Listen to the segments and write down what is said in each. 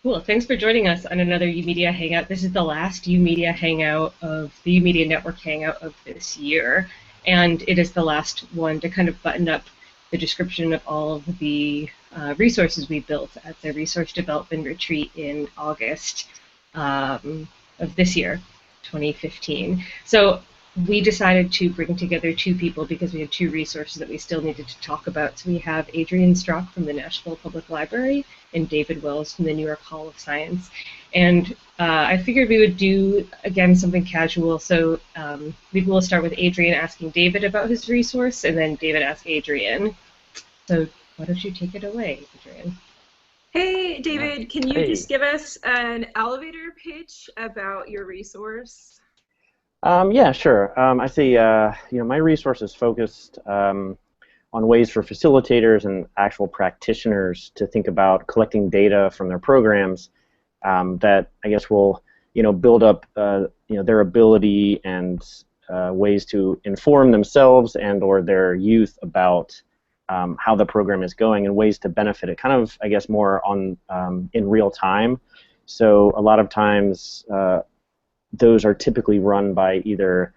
Cool. Thanks for joining us on another YOUmedia Hangout. This is the last YOUmedia Hangout of the YOUmedia Network Hangout of this year, and it is the last one to kind of button up the description of all of the resources we built at the Resource Development Retreat in August of this year, 2015. So we decided to bring together two people because we had two resources that we still needed to talk about. So we have Adrian Strock from the Nashville Public Library and David Wells from the New York Hall of Science. And I figured we would do, again, something casual. So we will start with Adrian asking David about his resource, and then David ask Adrian. So why don't you take it away, Adrian? Hey, David, can you Hey. just give us an elevator pitch about your resource? Yeah, sure. I see. My resource is focused on ways for facilitators and actual practitioners to think about collecting data from their programs that I guess will, build up, their ability and ways to inform themselves and/or their youth about how the program is going and ways to benefit it. Kind of, I guess, more on in real time. So a lot of times. Those are typically run by either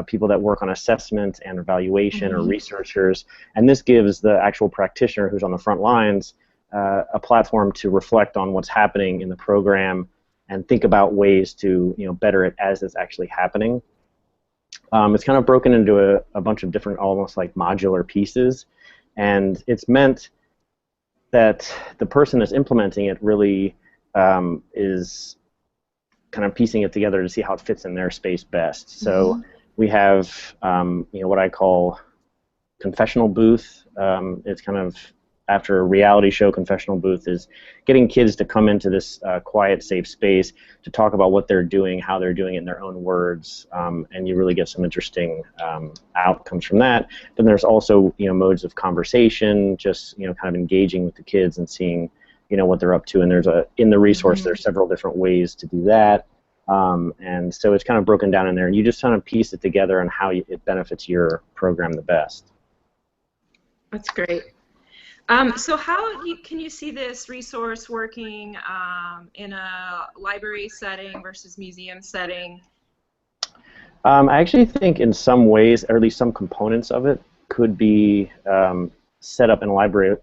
people that work on assessment and evaluation or researchers, and this gives the actual practitioner who's on the front lines a platform to reflect on what's happening in the program and think about ways to better it as it's actually happening. It's kind of broken into a bunch of different, almost like modular pieces, and it's meant that the person that's implementing it really is kind of piecing it together to see how it fits in their space best. So we have what I call confessional booth. It's kind of after a reality show. Confessional booth is getting kids to come into this quiet, safe space to talk about what they're doing, how they're doing it in their own words, and you really get some interesting outcomes from that. Then there's also modes of conversation, just kind of engaging with the kids and seeing what they're up to, and in the resource there's several different ways to do that, and so it's kind of broken down in there, and you just kind of piece it together on how it benefits your program the best. That's great. So how can you see this resource working in a library setting versus museum setting? I actually think in some ways, or at least some components of it, could be set up in a library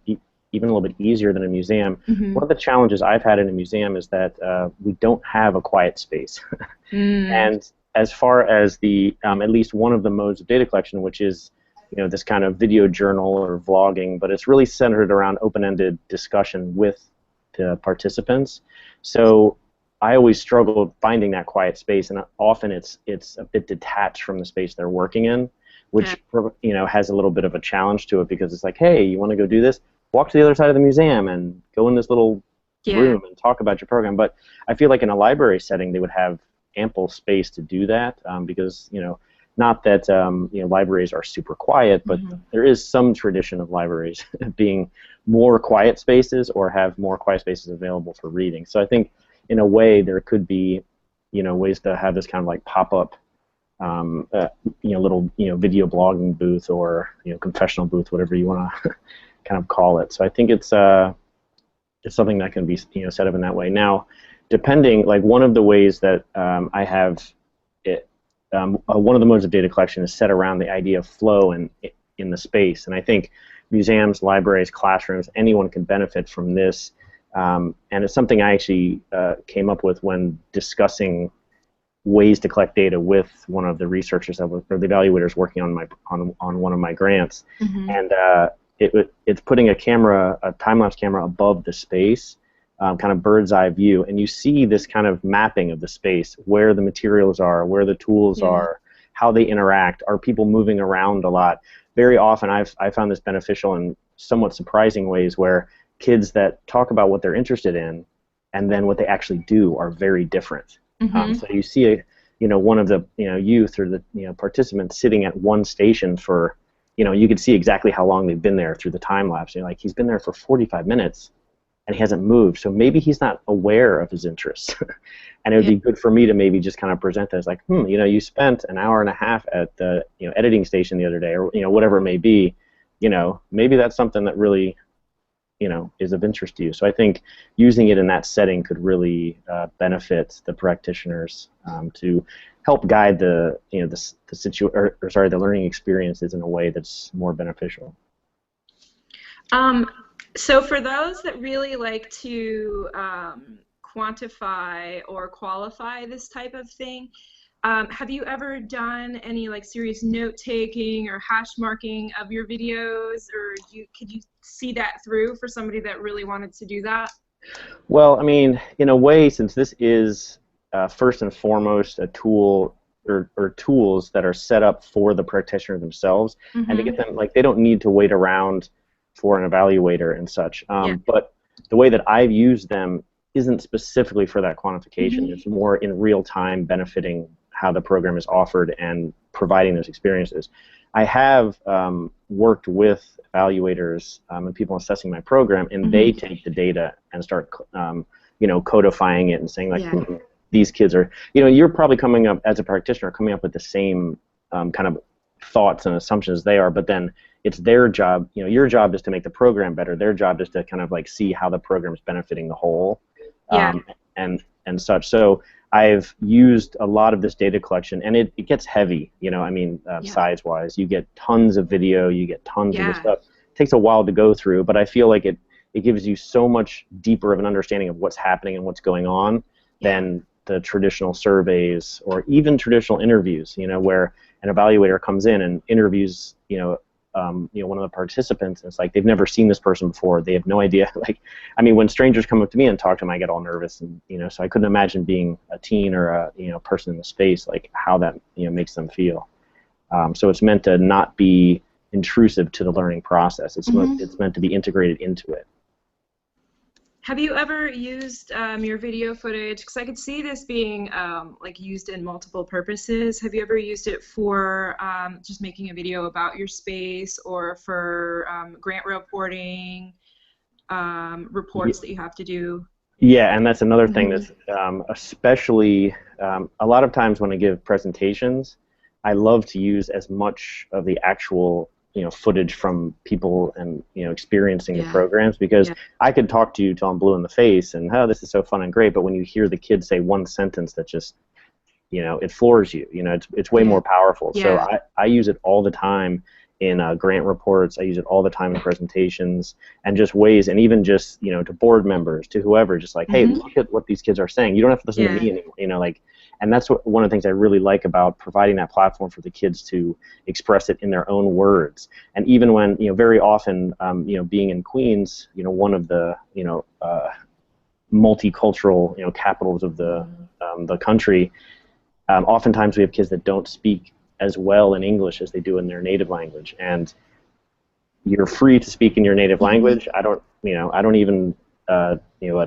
even a little bit easier than a museum. One of the challenges I've had in a museum is that we don't have a quiet space. And as far as the at least one of the modes of data collection, which is this kind of video journal or vlogging, but it's really centered around open-ended discussion with the participants. So I always struggled finding that quiet space, and often it's a bit detached from the space they're working in, which has a little bit of a challenge to it, because it's like, hey, you want to go do this? Walk to the other side of the museum and go in this little room and talk about your program. But I feel like in a library setting they would have ample space to do that, because not that libraries are super quiet, but there is some tradition of libraries being more quiet spaces or have more quiet spaces available for reading. So I think in a way there could be ways to have this kind of like pop-up little video blogging booth or confessional booth, whatever you want to kind of call it. So I think it's something that can be set up in that way. Now, depending, like one of the ways that I have it, one of the modes of data collection is set around the idea of flow in the space, and I think museums, libraries, classrooms, anyone can benefit from this, and it's something I actually came up with when discussing ways to collect data with one of the researchers or the evaluators working on one of my grants, and it's putting a time-lapse camera above the space, kind of bird's eye view, and you see this kind of mapping of the space, where the materials are, where the tools are, how they interact. Are people moving around a lot? Very often I found this beneficial in somewhat surprising ways, where kids that talk about what they're interested in and then what they actually do are very different. So you see one of the youth or the participants sitting at one station for you could see exactly how long they've been there through the time lapse. Like, he's been there for 45 minutes and he hasn't moved, so maybe he's not aware of his interests. And it would be good for me to maybe just kind of present that as like, you spent an hour and a half at the editing station the other day, or whatever it may be. Maybe that's something that really is of interest to you. So I think using it in that setting could really benefit the practitioners to help guide the the learning experiences in a way that's more beneficial. So for those that really like to quantify or qualify this type of thing, have you ever done any like serious note taking or hash marking of your videos, or could you see that through for somebody that really wanted to do that? Well, I mean, in a way, since this is first and foremost a tool or tools that are set up for the practitioner themselves, and to get them, like, they don't need to wait around for an evaluator and such. But the way that I've used them isn't specifically for that quantification. It's more in real time benefiting how the program is offered and providing those experiences. I have worked with evaluators and people assessing my program, and they take the data and start codifying it and saying, like, these kids are, you're probably coming up as a practitioner, coming up with the same kind of thoughts and assumptions as they are, but then it's their job, your job is to make the program better. Their job is to kind of like see how the program is benefiting the whole and such. So I've used a lot of this data collection, and it gets heavy, size-wise. You get tons of video, you get tons of this stuff. It takes a while to go through, but I feel like it gives you so much deeper of an understanding of what's happening and what's going on than the traditional surveys or even traditional interviews, where an evaluator comes in and interviews, one of the participants, and it's like they've never seen this person before. They have no idea. Like, I mean, when strangers come up to me and talk to them, I get all nervous, and so I couldn't imagine being a teen or a person in the space, like how that makes them feel. So it's meant to not be intrusive to the learning process. It's meant to be integrated into it. Have you ever used your video footage? Because I could see this being like used in multiple purposes. Have you ever used it for just making a video about your space, or for grant reporting, reports that you have to do? Yeah, and that's another thing that's especially a lot of times when I give presentations, I love to use as much of the actual footage from people and experiencing the programs, because I could talk to you till I'm blue in the face and, oh, this is so fun and great, but when you hear the kids say one sentence that just it floors you, it's way more powerful. So I use it all the time in grant reports. I use it all the time in presentations, and just ways, and even just to board members, to whoever, just like, hey, look at what these kids are saying. You don't have to listen to me anymore, and that's one of the things I really like about providing that platform for the kids to express it in their own words. And even when, very often, being in Queens, one of the, multicultural, capitals of the country, oftentimes we have kids that don't speak as well in English as they do in their native language. And you're free to speak in your native language. I don't even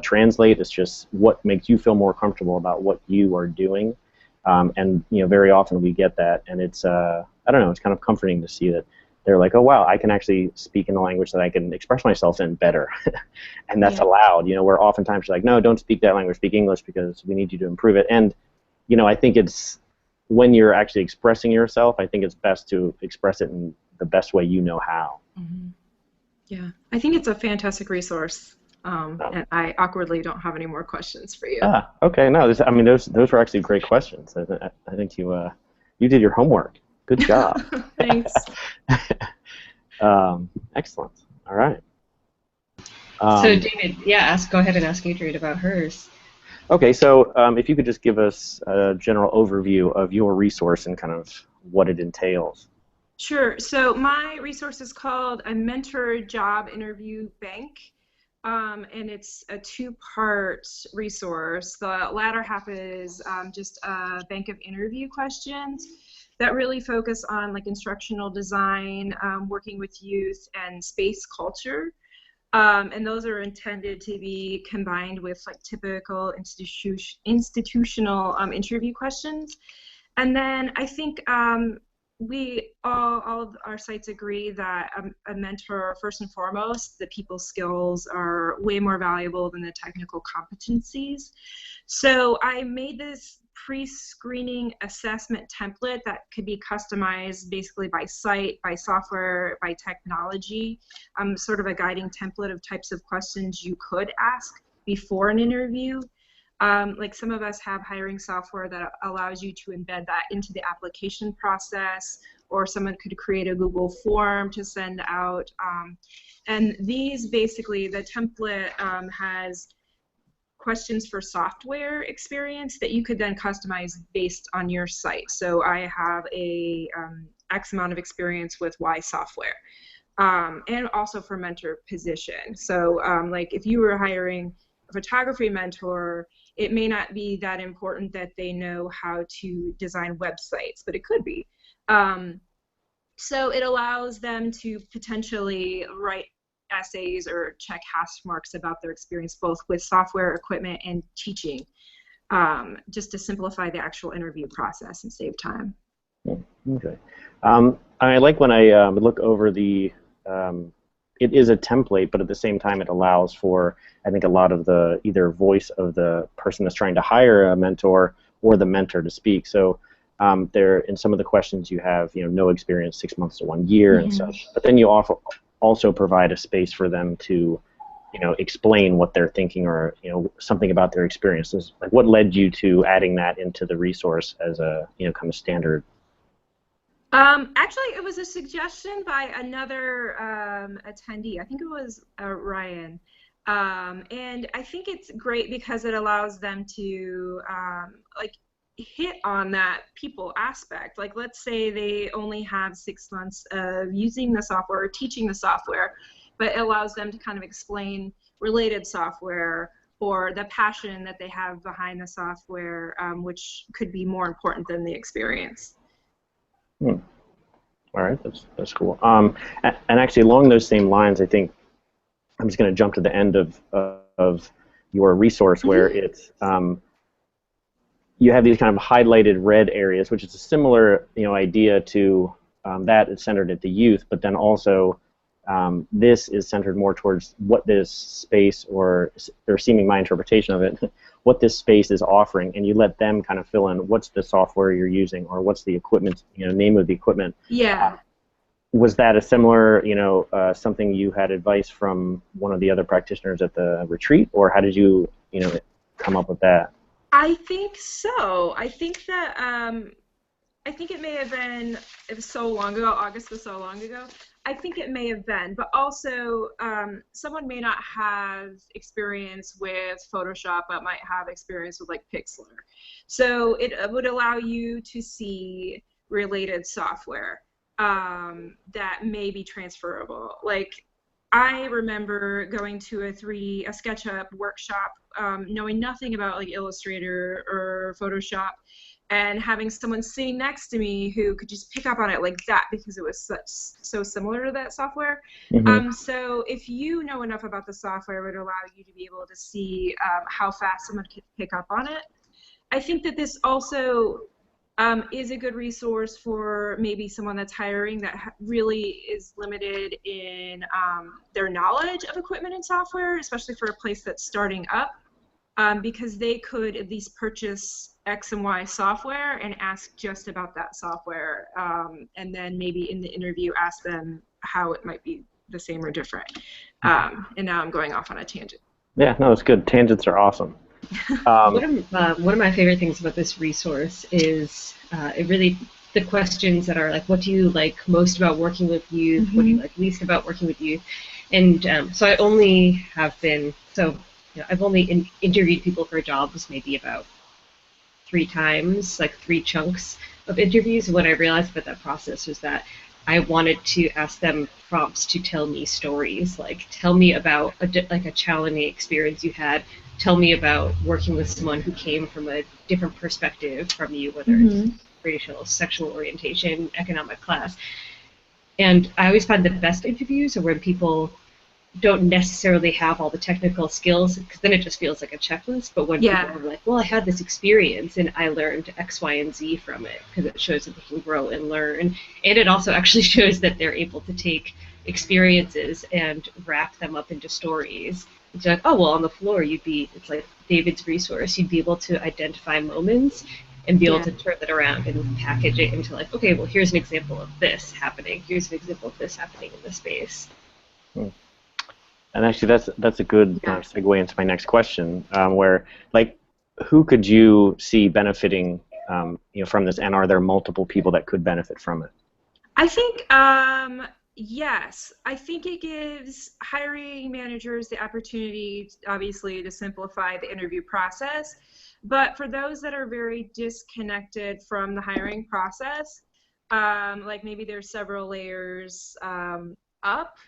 translate. It's just what makes you feel more comfortable about what you are doing, and very often we get that, and it's I don't know, it's kind of comforting to see that they're like, oh wow, I can actually speak in the language that I can express myself in better, and that's allowed. Where oftentimes you're like, no, don't speak that language, speak English, because we need you to improve it. And I think it's when you're actually expressing yourself, I think it's best to express it in the best way you know how. Yeah, I think it's a fantastic resource. And I awkwardly don't have any more questions for you. Okay. No, those were actually great questions. I think you did your homework. Good job. Thanks. Excellent. All right. So David, go ahead and ask Adrienne about hers. Okay, so if you could just give us a general overview of your resource and kind of what it entails. Sure. So my resource is called a Mentor Job Interview Bank. And it's a two-part resource. The latter half is just a bank of interview questions that really focus on like instructional design, working with youth, and space culture. And those are intended to be combined with like typical institutional interview questions. And then I think all of our sites agree that a mentor, first and foremost, the people skills are way more valuable than the technical competencies. So I made this pre-screening assessment template that could be customized basically by site, by software, by technology, sort of a guiding template of types of questions you could ask before an interview. Like some of us have hiring software that allows you to embed that into the application process, or someone could create a Google form to send out. And these basically, the template has questions for software experience that you could then customize based on your site. So I have a X amount of experience with Y software, and also for mentor position. So like if you were hiring a photography mentor, it may not be that important that they know how to design websites, but it could be. So it allows them to potentially write essays or check hash marks about their experience both with software, equipment, and teaching, just to simplify the actual interview process and save time. Okay. I like when I look over the, it is a template, but at the same time it allows for, I think, a lot of the either voice of the person that's trying to hire a mentor or the mentor to speak. So there, in some of the questions you have, no experience, 6 months to 1 year and such, but then you also provide a space for them to, explain what they're thinking, or something about their experiences. Like, what led you to adding that into the resource as a kind of standard? Actually, it was a suggestion by another attendee. I think it was Ryan. And I think it's great because it allows them to like hit on that people aspect. Like, let's say they only have 6 months of using the software or teaching the software, but it allows them to kind of explain related software or the passion that they have behind the software, which could be more important than the experience. All right, that's cool. And actually, along those same lines, I think I'm just going to jump to the end of your resource where it's you have these kind of highlighted red areas, which is a similar idea to that is centered at the youth, but then also this is centered more towards what this space, or seeming my interpretation of it, what this space is offering, and you let them kind of fill in what's the software you're using or what's the equipment, name of the equipment. Yeah. Was that a similar, something you had advice from one of the other practitioners at the retreat, or how did you, come up with that? I think so. I think that I think it may have been, it was so long ago, August was so long ago, I think it may have been, but also someone may not have experience with Photoshop, but might have experience with like Pixlr. So it would allow you to see related software that may be transferable. Like, I remember going to a SketchUp workshop, knowing nothing about like Illustrator or Photoshop, and having someone sitting next to me who could just pick up on it like that because it was so similar to that software. So if you know enough about the software, it would allow you to be able to see how fast someone could pick up on it. I think that this also is a good resource for maybe someone that's hiring that really is limited in their knowledge of equipment and software, especially for a place that's starting up, because they could at least purchase X and Y software and ask just about that software, and then maybe in the interview ask them how it might be the same or different. And now I'm going off on a tangent. Yeah, no, it's good. Tangents are awesome. One of my favorite things about this resource is the questions that are like, what do you like most about working with youth? What do you like least about working with youth? And so I only have been, I've only interviewed people for jobs maybe about 3 times, like 3 chunks of interviews. And what I realized about that process was that I wanted to ask them prompts to tell me stories, like tell me about a challenging experience you had. Tell me about working with someone who came from a different perspective from you, whether it's racial, sexual orientation, economic class. And I always find the best interviews are when people don't necessarily have all the technical skills, because then it just feels like a checklist. But when people are like, well, I had this experience and I learned X, Y, and Z from it, because it shows that they can grow and learn. And it also actually shows that they're able to take experiences and wrap them up into stories It's like, oh, well, on the floor, it's like David's resource. You'd be able to identify moments and be able Yeah. to turn that around and package it into like, okay, well, here's an example of this happening. Here's an example of this happening in the space. Hmm. And actually, that's a good Yeah. segue into my next question, where like, who could you see benefiting, from this, and are there multiple people that could benefit from it? I think, yes. I think it gives hiring managers the opportunity, obviously, to simplify the interview process. But for those that are very disconnected from the hiring process, like maybe there's several layers up,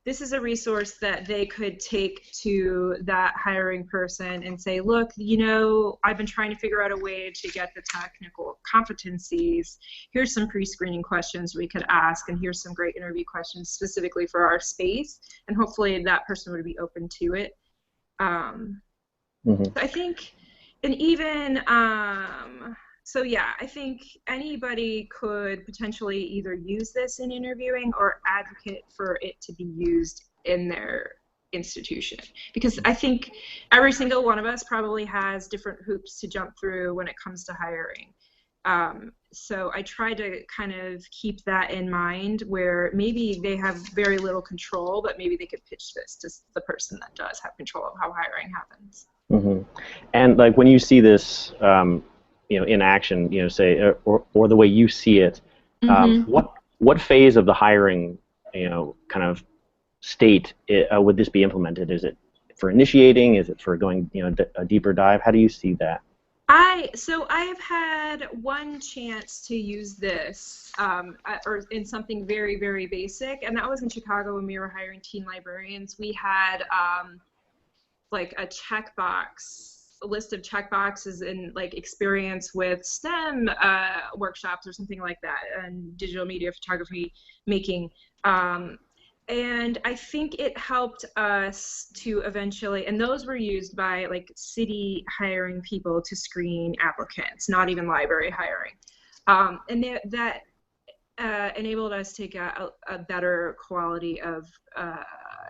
this is a resource that they could take to that hiring person and say, look, I've been trying to figure out a way to get the technical competencies. Here's some pre-screening questions we could ask, and here's some great interview questions specifically for our space, and hopefully that person would be open to it. So I think, and even, so yeah, I think anybody could potentially either use this in interviewing or advocate for it to be used in their institution. Because I think every single one of us probably has different hoops to jump through when it comes to hiring. So I try to kind of keep that in mind, where maybe they have very little control, but maybe they could pitch this to the person that does have control of how hiring happens. And like when you see this, in action, say, or the way you see it, what phase of the hiring, kind of state would this be implemented? Is it for initiating? Is it for going, a deeper dive? How do you see that? So I've had one chance to use this, or in something very, very basic, and that was in Chicago when we were hiring teen librarians. We had like a list of checkboxes in like experience with STEM workshops or something like that, and digital media, photography, making. And I think it helped us to eventually, and those were used by like city hiring people to screen applicants, not even library hiring. And that enabled us to get a better quality of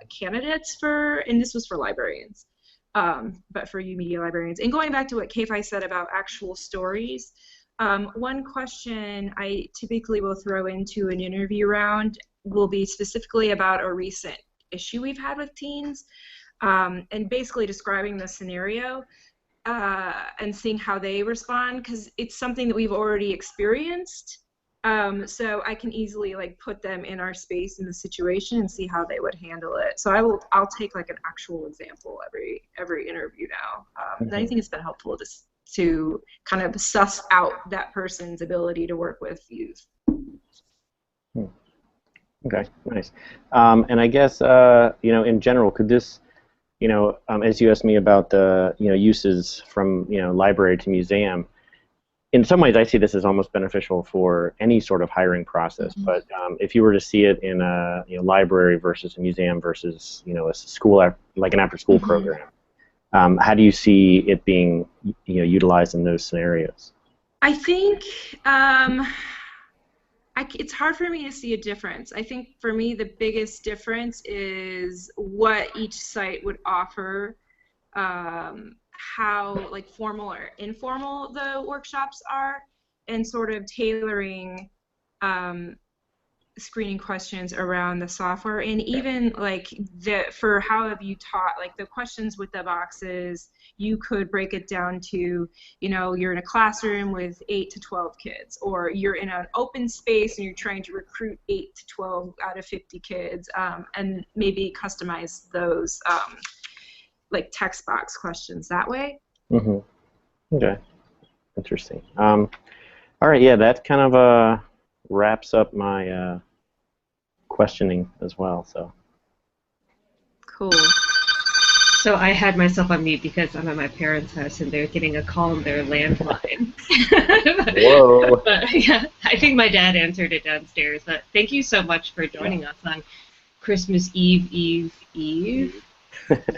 candidates and this was for librarians, but for YOUmedia librarians. And going back to what Kayfi said about actual stories, one question I typically will throw into an interview round will be specifically about a recent issue we've had with teens, and basically describing the scenario and seeing how they respond, because it's something that we've already experienced. So I can easily like put them in our space in the situation and see how they would handle it. So I'll take like an actual example every interview now. And I think it's been helpful to kind of suss out that person's ability to work with youth. Okay, nice. And I guess in general, could this, as you asked me about the uses from library to museum, in some ways I see this as almost beneficial for any sort of hiring process. But if you were to see it in a library versus a museum versus a school, like an after-school program, how do you see it being utilized in those scenarios? I think it's hard for me to see a difference. I think for me the biggest difference is what each site would offer, how like formal or informal the workshops are, and sort of tailoring screening questions around the software, and even like for how have you taught, like the questions with the boxes, you could break it down to, you're in a classroom with 8 to 12 kids, or you're in an open space and you're trying to recruit 8 to 12 out of 50 kids, and maybe customize those like text box questions that way. Okay, interesting. All right, yeah, that kind of wraps up my questioning as well. So cool. So I had myself on mute because I'm at my parents' house and they're getting a call on their landline. Whoa. But yeah, I think my dad answered it downstairs. But thank you so much for joining us on Christmas Eve,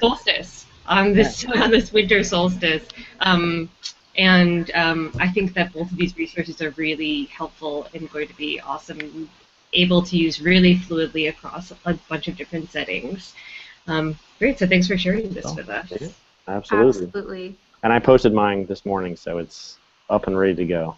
solstice, on this winter solstice. And I think that both of these resources are really helpful and going to be awesome, able to use really fluidly across a bunch of different settings. Great, so thanks for sharing this So, with us. yeah, absolutely. Absolutely. And I posted mine this morning, so it's up and ready to go.